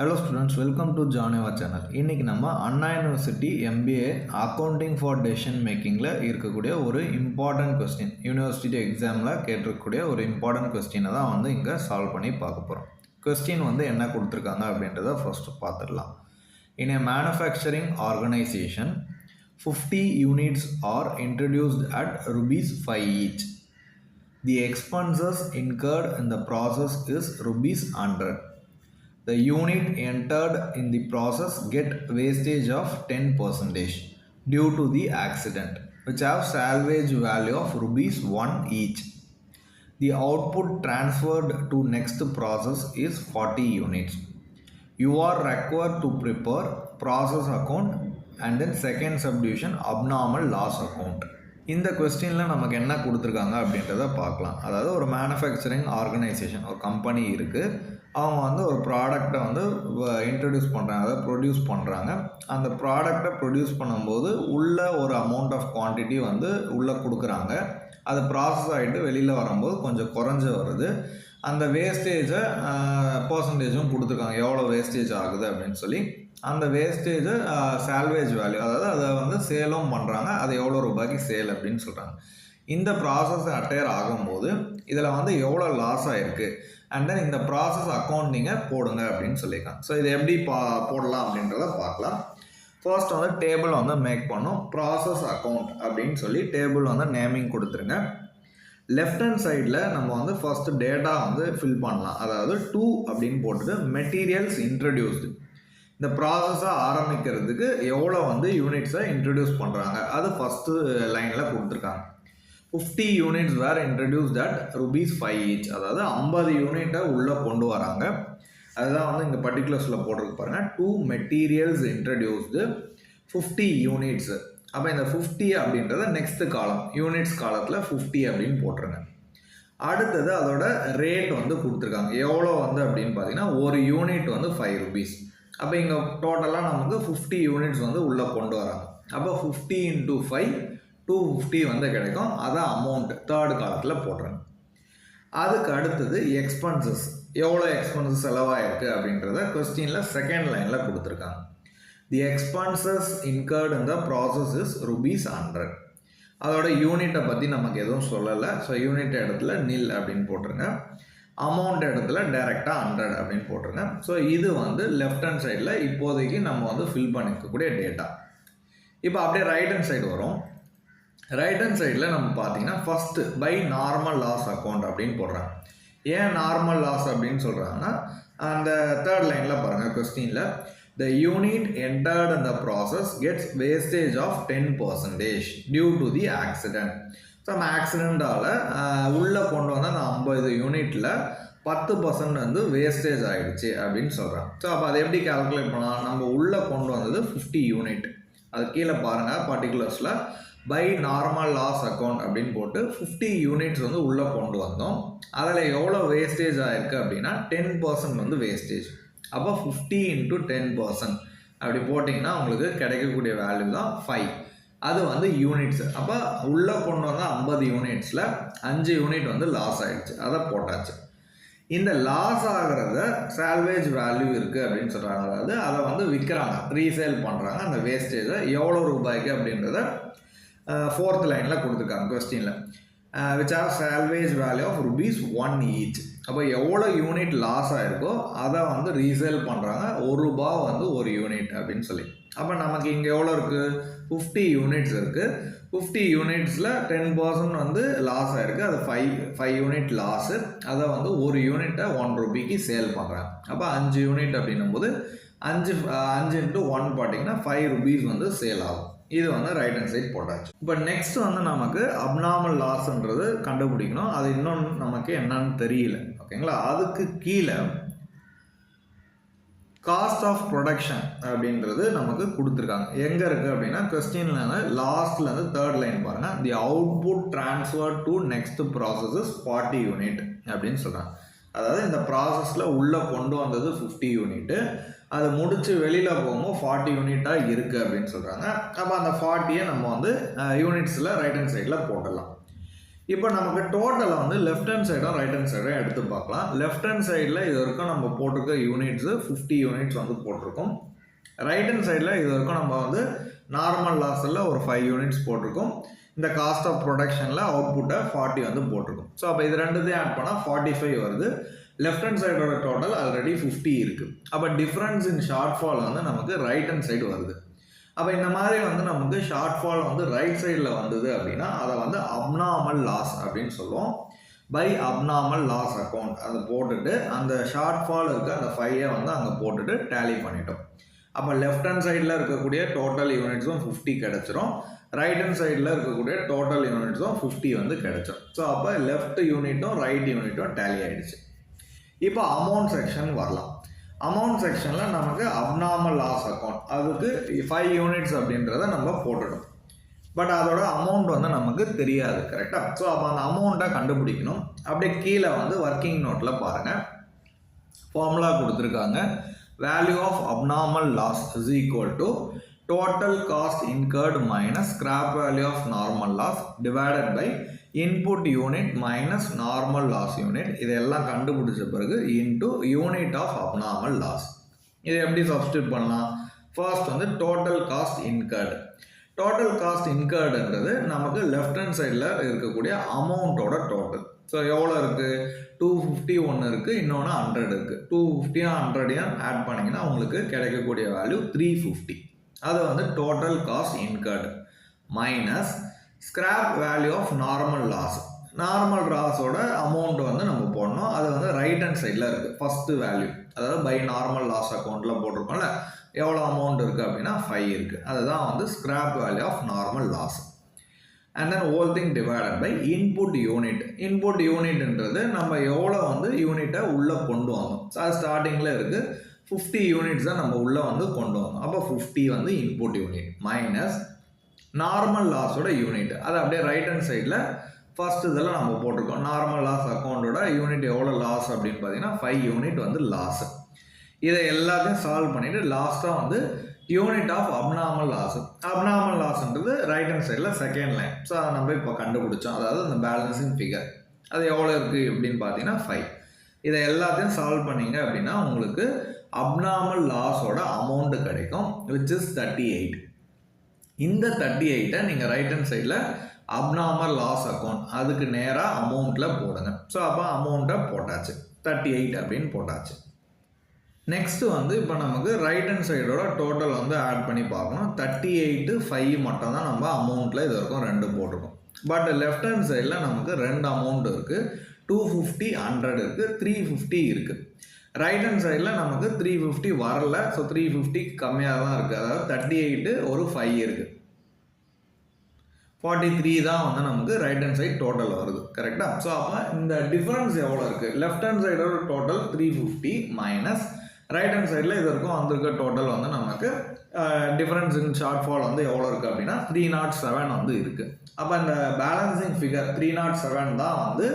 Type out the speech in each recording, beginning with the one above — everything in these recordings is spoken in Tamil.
Hello students, welcome to Janeva channel. இன்னைக்கு நம்ம Anna university MBA accounting for decision மேக்கிங்கில் இருக்கக்கூடிய ஒரு இம்பார்ட்டன்ட் கொஸ்டின், யூனிவர்சிட்டி எக்ஸாமில் கேட்டிருக்கக்கூடிய ஒரு இம்பார்ட்டன்ட் கொஸ்டினை தான் வந்து இங்கே சால்வ் பண்ணி பார்க்க போகிறோம். கொஸ்டின் வந்து என்ன கொடுத்துருக்காங்க அப்படின்றத ஃபஸ்ட்டு பார்த்துடலாம். இன் a manufacturing organization, 50 units are introduced at rupees 5 each. The expenses incurred in the process is rupees 100. The unit entered in the process get wastage of 10% due to the accident, which have salvage value of rupees 1 each. The output transferred to next process is 40 units. You are required to prepare process account and then second subdivision abnormal loss account. இந்த கொஸ்டினில் நமக்கு என்ன கொடுத்துருக்காங்க அப்படின்றத பார்க்கலாம். அதாவது ஒரு மேனுஃபேக்சரிங் ஆர்கனைசேஷன், ஒரு கம்பெனி இருக்குது. அவங்க வந்து ஒரு ப்ராடக்டை வந்து இன்ட்ரடியூஸ் பண்ணுறாங்க, அதாவது ப்ரொடியூஸ் பண்ணுறாங்க. அந்த ப்ராடக்டை ப்ரொடியூஸ் பண்ணும்போது உள்ள ஒரு அமௌண்ட் ஆஃப் குவான்டிட்டி வந்து உள்ளே கொடுக்குறாங்க. அது ப்ராசஸ் ஆகிட்டு வெளியில் வரும்போது கொஞ்சம் குறைஞ்சி வருது. அந்த வேஸ்டேஜை பர்சன்டேஜும் கொடுத்துருக்காங்க, எவ்வளோ வேஸ்டேஜ் ஆகுது அப்படின்னு சொல்லி. அந்த வேஸ்டேஜை சால்வேஜ் வேல்யூ, அதாவது அதை வந்து சேலும் பண்ணுறாங்க, அது எவ்வளோ ரூபாய்க்கு சேல் அப்படின்னு சொல்கிறாங்க. இந்த ப்ராசஸ் அட்டையர் ஆகும்போது இதில் வந்து எவ்வளோ லாஸ் ஆகிருக்கு அண்ட் தென் இந்த ப்ராசஸ் அக்கௌண்ட் நீங்கள் போடுங்க அப்படின்னு சொல்லியிருக்காங்க. ஸோ இது எப்படி போடலாம் அப்படின்றத பார்க்கலாம். ஃபர்ஸ்ட் வந்து டேபிள் வந்து மேக் பண்ணோம். ப்ராசஸ் அக்கௌண்ட் அப்படின்னு சொல்லி டேபிள் வந்து நேமிங் கொடுத்துருங்க. லெஃப்ட் ஹேண்ட் சைடில் நம்ம வந்து ஃபஸ்ட்டு டேட்டா வந்து ஃபில் பண்ணலாம். அதாவது 2 அப்படின்னு போட்டுட்டு மெட்டீரியல்ஸ் இன்ட்ரடியூஸ்டு, இந்த ப்ராசஸை ஆரம்பிக்கிறதுக்கு எவ்வளோ வந்து யூனிட்ஸை இன்ட்ரடியூஸ் பண்ணுறாங்க அது ஃபஸ்ட்டு லைனில் கொடுத்துருக்காங்க. 50 units were introduced at rupees 5 each. அதாவது 50 யூனிட்டை உள்ளே கொண்டு வராங்க. அதுதான் வந்து இங்கே பர்டிகுலர்ஸில் போட்டிருக்கு பாருங்கள். 2 மெட்டீரியல்ஸ் இன்ட்ரடியூஸ்டு 50 யூனிட்ஸு. அப்போ இந்த 50 அப்படின்றத நெக்ஸ்ட் காலம், யூனிட்ஸ் காலத்தில் 50 அப்படின்னு போட்டுருங்க. அடுத்தது அதோட ரேட் வந்து கொடுத்துருக்காங்க. எவ்வளோ வந்து அப்படின்னு பார்த்தீங்கன்னா ஒரு யூனிட் வந்து 5 rupees. அப்போ இங்கே டோட்டலாக நமக்கு 50 யூனிட்ஸ் வந்து உள்ளே கொண்டு வராங்க. அப்போ 50 into 5 250 வந்து கிடைக்கும். அதான் அமௌண்ட் தேர்ட் காலத்தில் போடுறாங்க. அதுக்கு அடுத்தது எக்ஸ்பென்சஸ், எவ்வளோ எக்ஸ்பென்சஸ் செலவாயிருக்கு அப்படின்றத கொஸ்டினில் செகண்ட் லைனில் கொடுத்துருக்காங்க. தி எக்ஸ்பென்சஸ் இன்கர்ட் இந்த ப்ராசஸ் இஸ் rupees 100. அதோட யூனிட்டை பற்றி நமக்கு எதுவும் சொல்லலை. ஸோ யூனிட் இடத்துல நில் அப்படின்னு போட்டுருங்க. அமௌண்ட் இடத்துல டைரெக்டாக 100 அப்படின்னு போட்டுருங்க. ஸோ இது வந்து லெஃப்ட் ஹேண்ட் சைடில் இப்போதைக்கு நம்ம வந்து ஃபில் பண்ணிக்கக்கூடிய டேட்டா. இப்போ அப்படியே ரைட் ஹேண்ட் சைடு வரும். ரைட் ஹேண்ட் சைடில் நம்ம பார்த்தீங்கன்னா first by normal loss account அப்படின்னு போடுறாங்க. ஏன் நார்மல் லாஸ் அப்படின்னு சொல்கிறாங்கன்னா அந்த தேர்ட் லைனில் பாருங்கள் கொஸ்டினில் the unit entered in the process gets wastage of 10% due to the accident. So நம்ம ஆக்சிடெண்ட்டால் உள்ளே கொண்டு வந்தால் அந்த 50 யூனிட்டில் 10% வந்து வேஸ்டேஜ் ஆகிடுச்சு அப்படின்னு சொல்கிறாங்க. ஸோ அப்போ அதை எப்படி கால்குலேட் பண்ணலாம்? நம்ம உள்ளே கொண்டு வந்தது 50 யூனிட். அது கீழே பாருங்கள் பர்டிகுலர்ஸில் பை நார்மல் லாஸ் அக்கௌண்ட் அப்படின்னு போட்டு 50 யூனிட்ஸ் வந்து உள்ளே கொண்டு வந்தோம். அதில் எவ்வளோ வேஸ்டேஜ் ஆகிருக்கு அப்படின்னா 10% வந்து வேஸ்டேஜ். அப்போ 50 into 10% அப்படி போட்டிங்கன்னா உங்களுக்கு கிடைக்கக்கூடிய வேல்யூ தான் 5. அது வந்து யூனிட்ஸ். அப்போ உள்ளே கொண்டு வந்தால் 50 யூனிட்ஸில் 5 யூனிட் வந்து லாஸ் ஆகிடுச்சு, அதை போட்டாச்சு. இந்த லாஸ் ஆகிறத சால்வேஜ் வேல்யூ இருக்குது அப்படின்னு சொல்கிறாங்க. அதாவது அதை வந்து விற்கிறாங்க, ரீசேல் பண்ணுறாங்க. அந்த வேஸ்டேஜை எவ்வளோ ரூபாய்க்கு அப்படின்றத ஃபோர்த் லைனில் கொடுத்துருக்காங்க கொஸ்டினில். Which are salvage value of rupees 1 each. அப்போ எவ்வளோ யூனிட் லாஸ் ஆகிருக்கோ அதை வந்து ரீசேல் பண்ணுறாங்க. ₹1 வந்து ஒரு யூனிட் அப்படின்னு சொல்லி. அப்போ நமக்கு இங்கே எவ்வளோ இருக்குது? 50 யூனிட்ஸ் இருக்குது. 50 யூனிட்ஸில் 10% வந்து லாஸ் ஆகிருக்கு. அது 5 யூனிட் லாஸு. அதை வந்து ஒரு யூனிட்டை ₹1 சேல் பண்ணுறாங்க. அப்போ 5 யூனிட் அப்படின்னும்போது 5 into 1 பார்த்தீங்கன்னா ₹5 வந்து சேல் ஆகும். இது வந்து ரைட் ஹேண்ட் சைட் போட்டாச்சு. இப்போ நெக்ஸ்ட் வந்து நமக்கு அப்நார்மல் லாஸ்ன்றது கண்டுபிடிக்கணும். அது இன்னொன்று நமக்கு என்னன்னு தெரியல, ஓகேங்களா? அதுக்கு கீழே காஸ்ட் ஆஃப் ப்ரொடக்ஷன் அப்படின்றது நமக்கு கொடுத்துருக்காங்க. எங்கே இருக்குது அப்படின்னா கொஸ்டினில் லாஸ்ட்லேருந்து தேர்ட் லைன் பாருங்கள். தி output transfer to next processes 40 unit அப்படின்னு சொல்கிறாங்க. அதாவது இந்த ப்ராசஸில் உள்ளே கொண்டு வந்தது 50 யூனிட்டு, அது முடித்து வெளியில் போகும்போது 40 யூனிட்டாக இருக்குது அப்படின்னு சொல்கிறாங்க. அப்போ அந்த 40யை நம்ம வந்து யூனிட்ஸில் ரைட் ஹேண்ட் சைடில் போடலாம். இப்போ நமக்கு டோட்டலை வந்து லெஃப்ட் ஹேண்ட் சைடும் ரைட் ஹேண்ட் சைடும் எடுத்து பார்க்கலாம். லெஃப்ட் ஹேண்ட் சைடில் இது வரைக்கும் நம்ம போட்டிருக்க யூனிட்ஸு 50 யூனிட்ஸ் வந்து போட்டிருக்கோம். ரைட் ஹேண்ட் சைடில் இது வரைக்கும் நம்ம வந்து நார்மல் லாஸில் ஒரு 5 யூனிட்ஸ் போட்டிருக்கோம். இந்த காஸ்ட் ஆஃப் ப்ரொடக்ஷனில் அவுட்புட்டை 40 வந்து போட்டிருக்கோம். ஸோ அப்போ இது ரெண்டுத்தையும் ஆட் பண்ணால் 45 வருது. லெஃப்ட் ஹேண்ட் சைடோட டோட்டல் ஆல்ரெடி 50 இருக்குது. அப்போ டிஃப்ரென்ஸ் இன் ஷார்ட் ஃபால் வந்து நமக்கு ரைட் ஹேண்ட் சைடு வருது. அப்போ இந்த மாதிரி வந்து நமக்கு ஷார்ட் ஃபால் வந்து ரைட் சைடில் வந்தது அப்படின்னா அதை வந்து அப்நார்மல் லாஸ் அப்படின்னு சொல்லுவோம். பை அப்நார்மல் லாஸ் அக்கௌண்ட் அதை போட்டுட்டு அந்த ஷார்ட் ஃபால் இருக்க அந்த 5 வந்து அங்கே போட்டுட்டு டேலி பண்ணிட்டோம். அப்போ லெஃப்ட் ஹேண்ட் சைடில் இருக்கக்கூடிய டோட்டல் யூனிட்ஸும் 50 கிடச்சிரும். ரைட் ஹேண்ட் சைடில் இருக்கக்கூடிய டோட்டல் யூனிட்ஸும் 50 வந்து கிடச்சிரும். ஸோ அப்போ லெஃப்ட் யூனிட்டும் ரைட் யூனிட்டும் டேலி ஆகிடுச்சு. இப்போ அமௌண்ட் செக்ஷன் வரலாம். அமௌண்ட் செக்ஷனில் நமக்கு அப்நார்மல் லாஸ் அக்கௌண்ட் அதுக்கு 5 யூனிட்ஸ் அப்படின்றத நம்ம போட்டுட்டோம். பட் அதோட அமௌண்ட் வந்து நமக்கு தெரியாது. கரெக்டாக? ஸோ அப்போ அந்த அமௌண்ட்டை கண்டுபிடிக்கணும். அப்படியே கீழே வந்து ஒர்க்கிங் நோட்டில் பாருங்கள், ஃபார்முலா கொடுத்துருக்காங்க. Value of abnormal loss is equal to total cost incurred minus scrap value of normal loss divided by input unit minus normal loss unit. இதெல்லாம் கண்டுபிடிச்ச பிறகு into unit of abnormal loss. இதை எப்படி சப்ஸ்டியூட் பண்ணலாம்? ஃபர்ஸ்ட் வந்து total cost incurred. Total cost இன்கர்டுன்றது நமக்கு லெஃப்ட் ஹேண்ட் சைடில் இருக்கக்கூடிய அமௌண்ட்டோட டோட்டல். ஸோ எவ்வளோ இருக்குது? 250 ஒன்று இருக்குது, இன்னொன்று 100 இருக்குது. 250 100 ஆட் பண்ணிங்கன்னா உங்களுக்கு கிடைக்கக்கூடிய வேல்யூ 350. அது வந்து total cost incurred minus scrap value of normal loss. Normal லாஸோட அமௌண்ட் வந்து நம்ம போடணும். அது வந்து ரைட் ஹேண்ட் சைடில் இருக்குது. ஃபஸ்ட்டு வேல்யூ அதாவது பை நார்மல் லாஸ் அக்கௌண்ட்டில் போட்டிருக்கோம்ல, எவ்வளோ அமௌண்ட் இருக்குது அப்படின்னா 5 இருக்குது. அதுதான் வந்து scrap value of normal loss. And then whole thing divided by input unit. Input யூனிட்ன்றது நம்ம எவ்வளோ வந்து யூனிட்டை உள்ளே கொண்டு வந்தோம். அது ஸ்டார்டிங்கில் இருக்குது 50 யூனிட்ஸ் தான் நம்ம உள்ளே வந்து கொண்டு வந்தோம். அப்போ 50 வந்து இன்புட் யூனிட் மைனஸ் நார்மல் லாஸோட யூனிட். அது அப்படியே ரைட் ஹேண்ட் சைடில் ஃபர்ஸ்ட் இதில் நம்ம போட்டிருக்கோம். நார்மல் லாஸ் அக்கௌண்ட்டோட யூனிட் எவ்வளோ லாஸ் அப்படின்னு பார்த்தீங்கன்னா 5 யூனிட் வந்து லாஸ். இதை எல்லாத்தையும் சால்வ் பண்ணிவிட்டு லாஸ்ட்டாக வந்து unit of abnormal loss. Abnormal லாஸ்ன்றது ரைட் ஹேண்ட் சைடில் செகண்ட் லைன். ஸோ அதை நம்ம இப்போ கண்டுபிடிச்சோம். அதாவது இந்த பேலன்சிங் ஃபிகர் அது எவ்வளோ இருக்குது அப்படின்னு பார்த்தீங்கன்னா 5. இதை எல்லாத்தையும் சால்வ் பண்ணிங்க அப்படின்னா உங்களுக்கு அப்நார்மல் லாஸோட அமௌண்ட்டு கிடைக்கும், விச் இஸ் 38. இந்த 38ஐ நீங்கள் ரைட் ஹேண்ட் சைடில் அப்நார்மல் லாஸ் அக்கௌண்ட் அதுக்கு நேராக அமௌண்ட்டில் போடுங்க. ஸோ அப்போ அமௌண்ட்டை போட்டாச்சு, 38 அப்படின்னு போட்டாச்சு. நெக்ஸ்ட்டு வந்து இப்போ நமக்கு ரைட் ஹேண்ட் சைடோட டோட்டல் வந்து ஆட் பண்ணி பார்க்கணும். 38 5 மட்டும் தான் நம்ம அமௌண்ட்டில் இது வரைக்கும் 2 போட்டிருக்கோம். பட் லெஃப்ட் ஹேண்ட் சைடில் நமக்கு 2 அமௌண்ட் இருக்குது. 250 100 இருக்குது, 350 இருக்குது. ரைட் ஹேண்ட் சைடில் நமக்கு 350 வரல. ஸோ 350 கம்மியாக தான் இருக்குது. அதாவது 38 ஒரு 5 இருக்குது, 43 தான் வந்து நமக்கு ரைட் ஹேண்ட் சைடு டோட்டல் வருது. கரெக்டாக? ஸோ அப்போ இந்த டிஃப்ரென்ஸ் எவ்வளோ இருக்குது? லெஃப்ட் ஹேண்ட் சைடோட டோட்டல் 350 மைனஸ் ரைட் ஹேண்ட் சைடில் இது வரைக்கும் வந்திருக்க டோட்டல் வந்து நமக்கு டிஃப்ரென்ஸ் இன் ஷார்ட் ஃபால் வந்து எவ்வளோ இருக்குது அப்படின்னா 307 வந்து இருக்குது. அப்போ இந்த பேலன்சிங் ஃபிகர் 307 தான் வந்து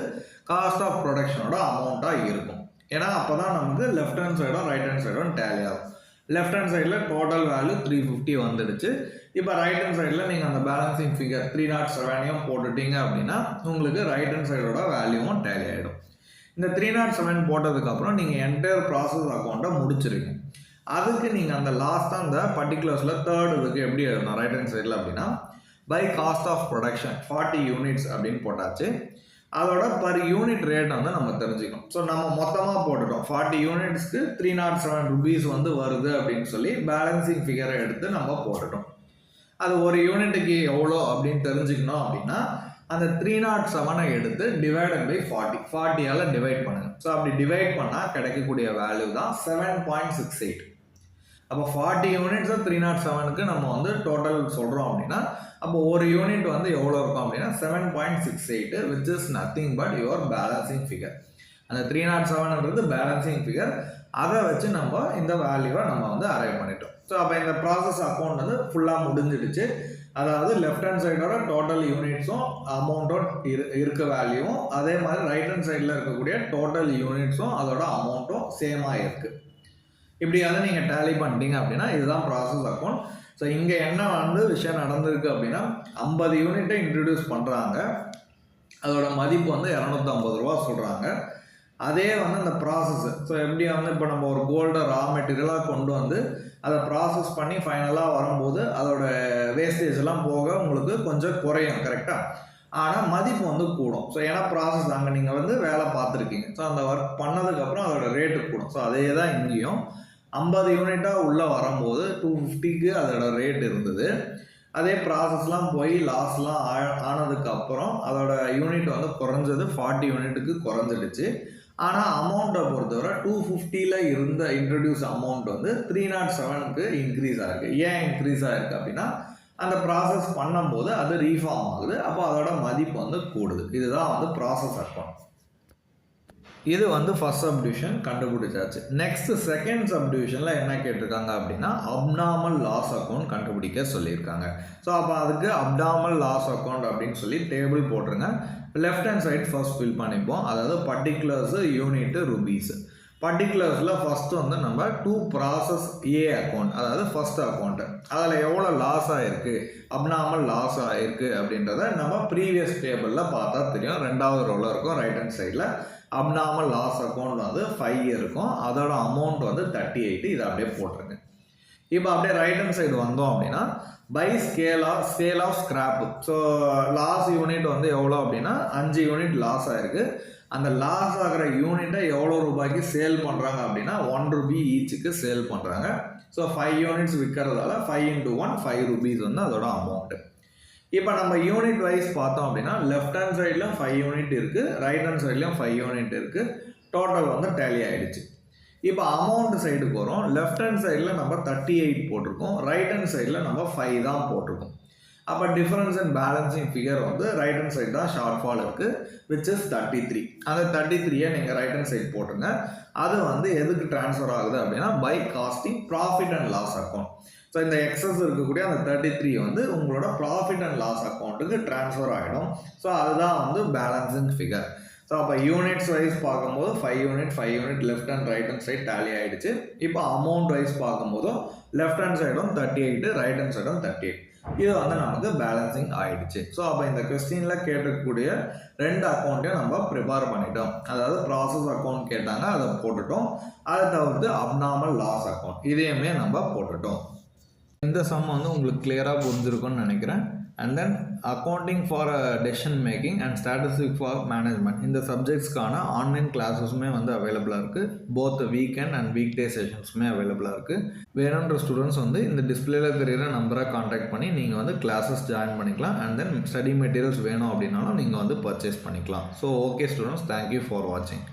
காஸ்ட் ஆஃப் ப்ரொடக்ஷனோட அமௌண்ட்டாக இருக்கும். ஏன்னா அப்போ தான் நமக்கு லெஃப்ட் ஹேண்ட் சைடும் ரைட் ஹேண்ட் சைடும் டேலி ஆகும். லெஃப்ட் ஹேண்ட் சைடில் டோட்டல் வேல்யூ 350 வந்துடுச்சு. இப்போ ரைட் ஹேண்ட் சைடில் நீங்கள் அந்த பேலன்சிங் ஃபிகர் 307 போட்டுட்டீங்க அப்படின்னா உங்களுக்கு ரைட் ஹேண்ட் சைடோட வேல்யூவும் டேலி ஆகிடும். இந்த 307 போட்டதுக்கப்புறம் நீங்கள் என்டையர் ப்ராசஸ் அக்கௌண்ட்டை முடிச்சிருங்க. அதுக்கு நீங்கள் அந்த லாஸ்ட்டாக அந்த பர்டிகுலர்ஸில் தேர்ட் இதுக்கு எப்படி எழுதணும் ரைட் ஹேண்ட் சைடில் அப்படின்னா by cost of production 40 units அப்படின்னு போட்டாச்சு. அதோட பர் யூனிட் ரேட் வந்து நம்ம தெரிஞ்சுக்கணும். ஸோ நம்ம மொத்தமாக போட்டுட்டோம் 40 யூனிட்ஸ்க்கு 307 rupees வந்து வருது அப்படின்னு சொல்லி பேலன்சிங் ஃபிகரை எடுத்து நம்ம போட்டுட்டோம். அது ஒரு யூனிட்டுக்கு எவ்வளோ அப்படின்னு தெரிஞ்சுக்கணும் அப்படின்னா அந்த 307 எடுத்து டிவைடட் பை 40 டிவைட் பண்ணுங்கள். ஸோ அப்படி டிவைட் பண்ணால் கிடைக்கக்கூடிய வேல்யூ தான் 7.68. அப்போ 40 யூனிட்ஸை 307க்கு நம்ம வந்து டோட்டல் சொல்கிறோம் அப்படின்னா அப்போ ஒரு யூனிட் வந்து எவ்வளோ இருக்கும் அப்படின்னா 7.68, which is nothing but your balancing figure. அந்த 307ன்றது பேலன்சிங் ஃபிகர். அதை வச்சு நம்ம இந்த வேல்யூவை நம்ம வந்து அரைவ் பண்ணிட்டோம். ஸோ அப்போ இந்த ப்ராசஸ் அக்கௌண்ட் வந்து ஃபுல்லாக முடிஞ்சிடுச்சு. அதாவது லெஃப்ட் ஹேண்ட் சைடோட டோட்டல் யூனிட்ஸும் அமௌண்ட்டும் இருக்க வேல்யூவும் அதே மாதிரி ரைட் ஹேண்ட் சைடில் இருக்கக்கூடிய டோட்டல் யூனிட்ஸும் அதோட அமௌண்ட்டும் சேமாக இருக்குது. இப்படி வந்து நீங்கள் டேலி பண்ணிட்டீங்க அப்படின்னா இதுதான் ப்ராசஸ் அக்கௌண்ட். ஸோ இங்கே என்ன வந்து விஷயம் நடந்திருக்கு அப்படின்னா 50 யூனிட்டை இன்ட்ரடியூஸ் பண்ணுறாங்க. அதோட மதிப்பு வந்து ரூ. 250 சொல்கிறாங்க. அதே வந்து அந்த ப்ராசஸ், ஸோ எப்படி வந்து இப்போ நம்ம ஒரு கோல்டை ரா மெட்டீரியலாக கொண்டு வந்து அதை ப்ராசஸ் பண்ணி ஃபைனலாக வரும்போது அதோட வேஸ்டேஜ் எல்லாம் போக உங்களுக்கு கொஞ்சம் குறையும், கரெக்டாக. ஆனால் மதிப்பு வந்து கூடும். ஸோ ஏன்னா ப்ராசஸ் அங்கே நீங்கள் வந்து வேலை பார்த்துருக்கீங்க. ஸோ அந்த ஒர்க் பண்ணதுக்கப்புறம் அதோட ரேட்டு கூடும். ஸோ அதே தான் இங்கேயும் 50 யூனிட்டாக உள்ளே வரும்போது 250க்கு அதோட ரேட் இருந்தது. அதே ப்ராசஸ்லாம் போய் லாஸ்லாம் ஆனதுக்கப்புறம் அதோட யூனிட் வந்து குறைஞ்சது 40 யூனிட்டுக்கு குறைஞ்சிடுச்சு. ஆனால் அமௌண்ட்டை பொறுத்தவரை 250ல் இருந்த இன்ட்ரடியூஸ் அமௌண்ட் வந்து 307க்கு இன்க்ரீஸ் ஆகிருக்கு. ஏன் இன்க்ரீஸ் ஆகிருக்கு அப்படின்னா அந்த ப்ராசஸ் பண்ணும்போது அது ரீஃபார்ம் ஆகுது. அப்போ அதோட மதிப்பு வந்து கூடுது. இதுதான் வந்து ப்ராசஸ் அக்கௌண்ட். இது வந்து ஃபர்ஸ்ட் சப்டிவிஷன் கண்டுபிடிச்சாச்சு. நெக்ஸ்ட் செகண்ட் சப்டிவிஷனில் என்ன கேட்டிருக்காங்க அப்படின்னா அப்நார்மல் லாஸ் அக்கௌண்ட் கண்டுபிடிக்க சொல்லியிருக்காங்க. ஸோ அப்போ அதுக்கு அப்நார்மல் லாஸ் அக்கௌண்ட் அப்படின்னு சொல்லி டேபிள் போட்டுருங்க. Left hand side first fill பண்ணிப்போம். அதாவது பர்டிகுலர்ஸு, யூனிட்டு, ருபீஸ். பர்டிகுலர்ஸில் ஃபஸ்ட்டு வந்து நம்ம டூ ப்ராசஸ் ஏ அக்கௌண்ட், அதாவது ஃபஸ்ட் அக்கௌண்ட்டு, அதில் எவ்வளோ லாஸ் ஆகிருக்கு, அப்நார்மல் லாஸ் ஆகிருக்கு அப்படின்றத நம்ம ப்ரீவியஸ் டேபிளில் பார்த்தா தெரியும். 2வது ரோவில் இருக்கும் ரைட் ஹேண்ட் சைடில். அப்நார்மல் லாஸ் அக்கௌண்ட் வந்து 5 இருக்கும். அதோட அமௌண்ட் வந்து 38. இதை அப்படியே போட்டுருங்க. இப்போ அப்படியே ரைட் ஹேண்ட் சைடு வந்தோம் அப்படின்னா by scale of scrap. So loss unit வந்து எவ்வளோ அப்படின்னா 5 யூனிட் லாஸ் ஆகிருக்கு. அந்த லாஸ் ஆகிற யூனிட்டை எவ்வளோ ரூபாய்க்கு சேல் பண்ணுறாங்க அப்படின்னா 1 ரூபி ஈச்சுக்கு சேல் பண்ணுறாங்க. ஸோ 5 யூனிட்ஸ் விற்கிறதால 5 × 1 5 ரூபீஸ் வந்து அதோட அமௌண்ட்டு. இப்போ நம்ம யூனிட் வைஸ் பார்த்தோம் அப்படின்னா லெஃப்ட் ஹேண்ட் சைடில் 5 யூனிட் இருக்குது, ரைட் ஹேண்ட் சைட்லையும் 5 யூனிட் இருக்குது. டோட்டல் வந்து டேலி ஆகிடுச்சு. இப்போ அமௌண்ட் சைடுக்கு வரும். லெஃப்ட் ஹேண்ட் சைடில் நம்ம 38 போட்டிருக்கோம், ரைட் ஹேண்ட் சைடில் நம்ம 5 தான் போட்டிருக்கோம். அப்போ டிஃபரன்ஸ் அண்ட் பேலன்சிங் ஃபிகர் வந்து ரைட் ஹேண்ட் சைடு தான் ஷார்ட் ஃபால் இருக்குது, விச் இஸ் 33. அந்த 33யை நீங்கள் ரைட் ஹேண்ட் சைடு போட்டுருங்க. அது வந்து எதுக்கு ட்ரான்ஸ்ஃபர் ஆகுது அப்படின்னா by costing profit and loss account. So இந்த எக்ஸஸ் இருக்கக்கூடிய அந்த 33 வந்து உங்களோட ப்ராஃபிட் அண்ட் லாஸ் அக்கௌண்ட்டுக்கு ட்ரான்ஸ்ஃபர் ஆகிடும். ஸோ அதுதான் வந்து பேலன்சிங் ஃபிகர். ஸோ அப்போ யூனிட்ஸ் வைஸ் பார்க்கும்போது 5 unit left and right hand side tally ஆகிடுச்சு. இப்போ அமௌண்ட் வைஸ் பார்க்கும்போதும் லெஃப்ட் ஹேண்ட் சைடும் 38, ரைட் ஹேண்ட் சைடும் 38. இது வந்து நமக்கு பேலன்சிங் ஆகிடுச்சு. ஸோ அப்போ இந்த கொஸ்டினில் கேட்கக்கூடிய 2 அக்கௌண்ட்டையும் நம்ம ப்ரிப்பேர் பண்ணிட்டோம். அதாவது ப்ராசஸ் அக்கௌண்ட் கேட்டாங்க, அதை போட்டுட்டோம். அதை தவிர்த்து அப்நார்மல் லாஸ் அக்கௌண்ட் இதையுமே நம்ம போட்டுட்டோம். இந்த சம் வந்து உங்களுக்கு கிளியராக புரிஞ்சிருக்கும்னு நினைக்கிறேன். And then accounting for decision making and statistic for management இந்த சப்ஜெக்ட்ஸ்க்கான ஆன்லைன் கிளாஸஸுமே வந்து அவைலபிளாக இருக்குது. Both weekend and week day செஷன்ஸுமே அவைலபிளாக இருக்குது. வேணுன்ற ஸ்டூடெண்ட்ஸ் வந்து இந்த டிஸ்பிளேல தெரிகிற நம்பரை காண்டாக்ட் பண்ணி நீங்கள் வந்து கிளாஸஸ் ஜாயின் பண்ணிக்கலாம். அண்ட் தென் ஸ்டடி மெட்டீரியல்ஸ் வேணும் அப்படின்னாலும் நீங்கள் வந்து பர்ச்சேஸ் பண்ணிக்கலாம். So okay students, thank you for வாட்சிங்.